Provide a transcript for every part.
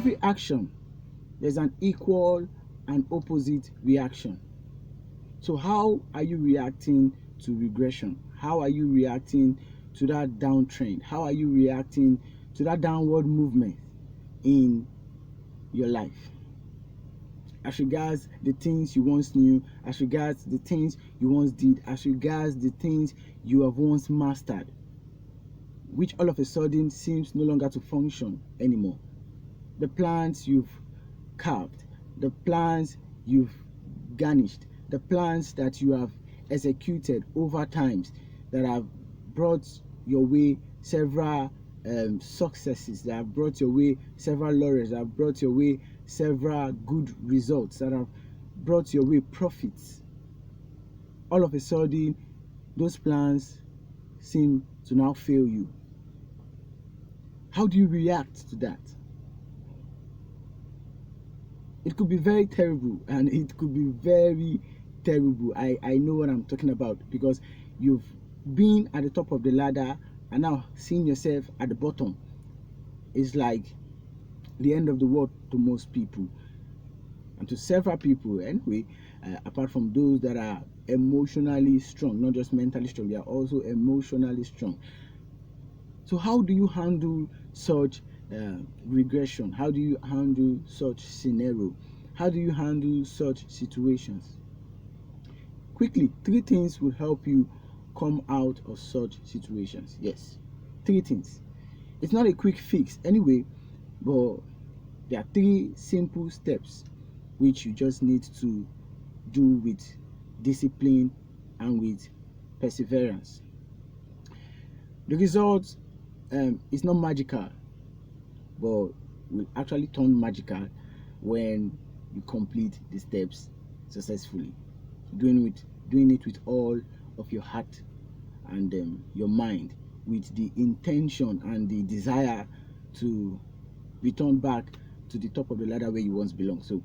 every action, there's an equal and opposite reaction. So how are you reacting to regression? How are you reacting to that downtrend? How are you reacting to that downward movement in your life? As regards the things you once knew, as regards the things you once did, as regards the things you have once mastered, which all of a sudden seems no longer to function anymore. The plans you've carved, the plans you've garnished, the plans that you have executed over times that have brought your way several successes, that have brought your way several laurels, that have brought your way several good results, that have brought your way profits. All of a sudden, those plans seem to now fail you. How do you react to that? It could be very terrible, and it could be very terrible. I know what I'm talking about, because you've been at the top of the ladder and now seeing yourself at the bottom is like the end of the world to most people, and to several people anyway, apart from those that are emotionally strong, not just mentally strong, they are also emotionally strong. So how do you handle such regression? How do you handle such scenario? How do you handle such situations? Quickly, 3 things will help you come out of such situations. Yes, 3 things. It's not a quick fix anyway, but there are 3 simple steps which you just need to do with discipline and with perseverance. The result is not magical, but will actually turn magical when you complete the steps successfully. Doing it with all of your heart and your mind, with the intention and the desire to return back to the top of the ladder where you once belonged. So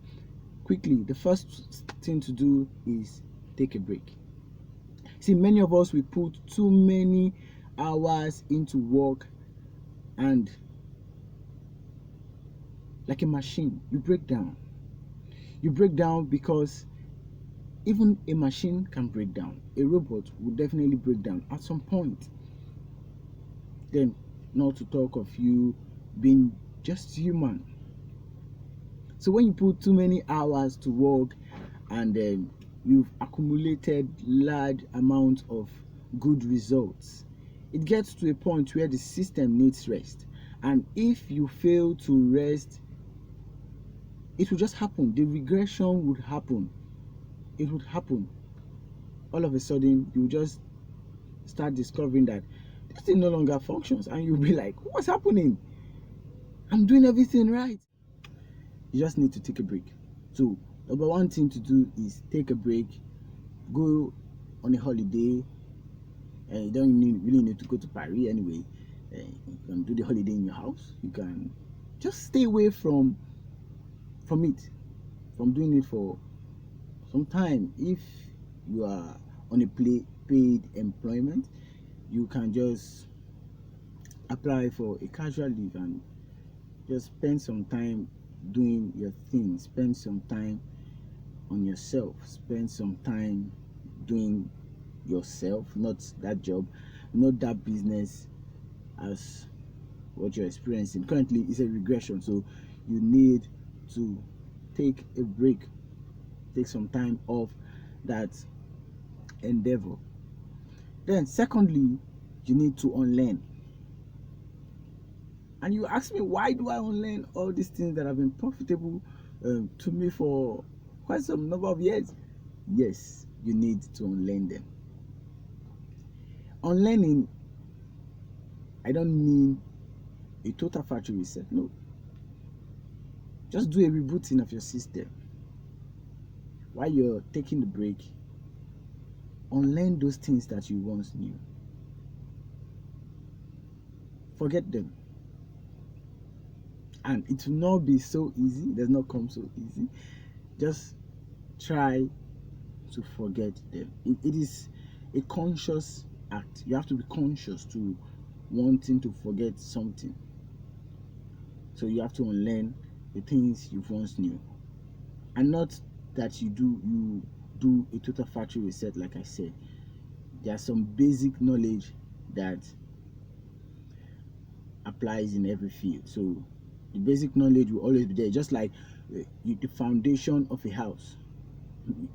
quickly, the first thing to do is take a break. See, many of us, we put too many hours into work, and like a machine, you break down. You break down because even a machine can break down. A robot will definitely break down at some point. Then, not to talk of you being just human. So when you put too many hours to work, and then you've accumulated large amounts of good results, it gets to a point where the system needs rest. And if you fail to rest, it will just happen. The regression would happen. It would happen. All of a sudden, you just start discovering that this thing no longer functions, and you'll be like, what's happening? I'm doing everything right. You just need to take a break. So number 1 thing to do is take a break. Go on a holiday. You don't really need to go to Paris anyway. You can do the holiday in your house. You can just stay away from it, from doing it for some time. If you are on a paid employment, you can just apply for a casual leave and just spend some time doing your thing. Spend some time on yourself. Spend some time doing yourself, not that job, not that business, as what you're experiencing currently is a regression. So you need to take a break, take some time off that endeavor. Then secondly, you need to unlearn. And you ask me, why do I unlearn all these things that have been profitable to me for quite some number of years? Yes, you need to unlearn them. Unlearning, I don't mean a total factory reset. No. Just do a rebooting of your system. While you're taking the break, unlearn those things that you once knew. Forget them. And it will not be so easy. It does not come so easy. Just try to forget them. It is a conscious act. You have to be conscious to wanting to forget something. So you have to unlearn the things you once knew, and not that you do a total factory reset. Like I said, there are some basic knowledge that applies in every field. So the basic knowledge will always be there, just like the foundation of a house.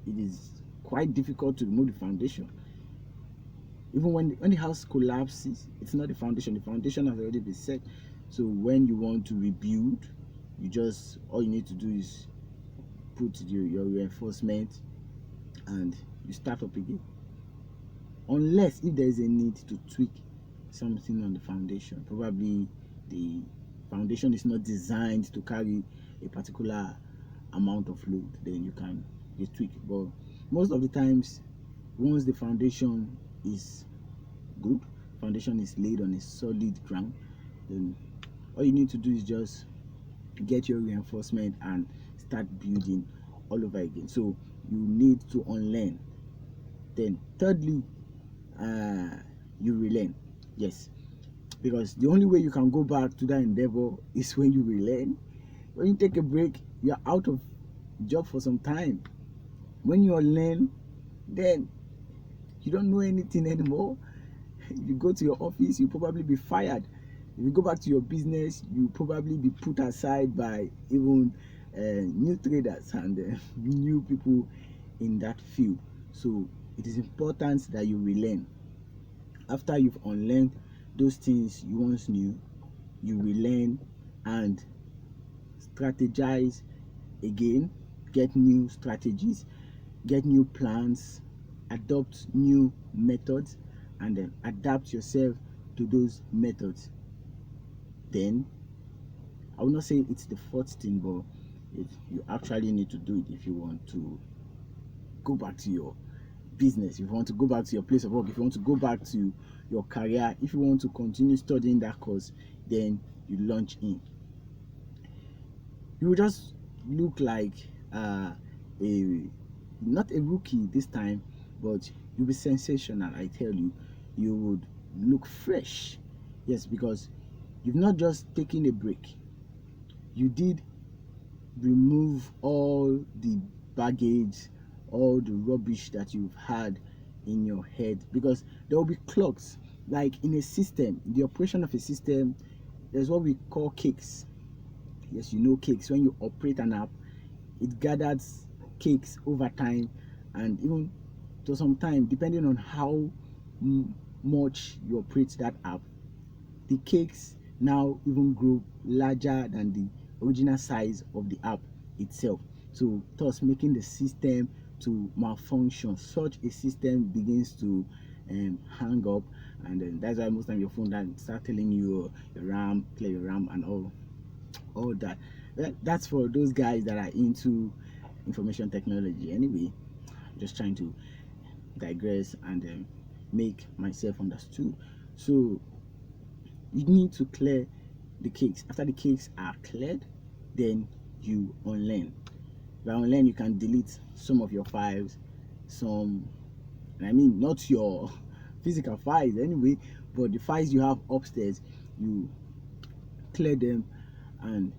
It is quite difficult to remove the foundation. Even when the house collapses, it's not the foundation. The foundation has already been set. So when you want to rebuild, you just, all you need to do is put your reinforcement and you start up again. Unless if there is a need to tweak something on the foundation, probably the foundation is not designed to carry a particular amount of load, then you can tweak. But most of the times, once the foundation is good, foundation is laid on a solid ground, then all you need to do is just get your reinforcement and start building all over again. So you need to unlearn. Then thirdly, you relearn. Yes, because the only way you can go back to that endeavor is when you relearn. When you take a break, you're out of job for some time. When you unlearn, then you don't know anything anymore. You go to your office, you probably be fired. If you go back to your business, you probably be put aside by even new traders and new people in that field. So it is important that you relearn. After you've unlearned those things you once knew, you relearn and strategize again, get new strategies, get new plans, adopt new methods, and then adapt yourself to those methods. Then I will not say it's the fourth thing, but you actually need to do it if you want to go back to your business, if you want to go back to your place of work, if you want to go back to your career, if you want to continue studying that course, then you launch in. You will just look like a not a rookie this time, but you'll be sensational. I tell you, you would look fresh. Yes, because you've not just taken a break, you did remove all the baggage, all the rubbish that you've had in your head, because there will be clocks. Like in a system, the operation of a system, there's what we call cakes. Yes, you know cakes. When you operate an app, it gathers cakes over time, and even to some time, depending on how much you operate that app, the cakes now even grow larger than the original size of the app itself. So thus making the system to malfunction. Such a system begins to hang up, and then that's why most time your phone that start telling you your RAM, clear your RAM, and all that. That's for those guys that are into information technology. Anyway, I'm just trying to digress and make myself understood. So you need to clear the cakes. After the cakes are cleared, then you unlearn. By unlearn, you can delete some of your files, some, I mean, not your physical files anyway, but the files you have upstairs, you clear them and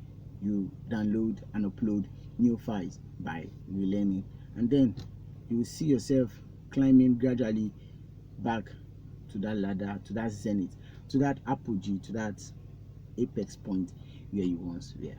you download and upload new files by relearning, and then you will see yourself climbing gradually back to that ladder, to that zenith, to that apogee, to that apex point where you once were.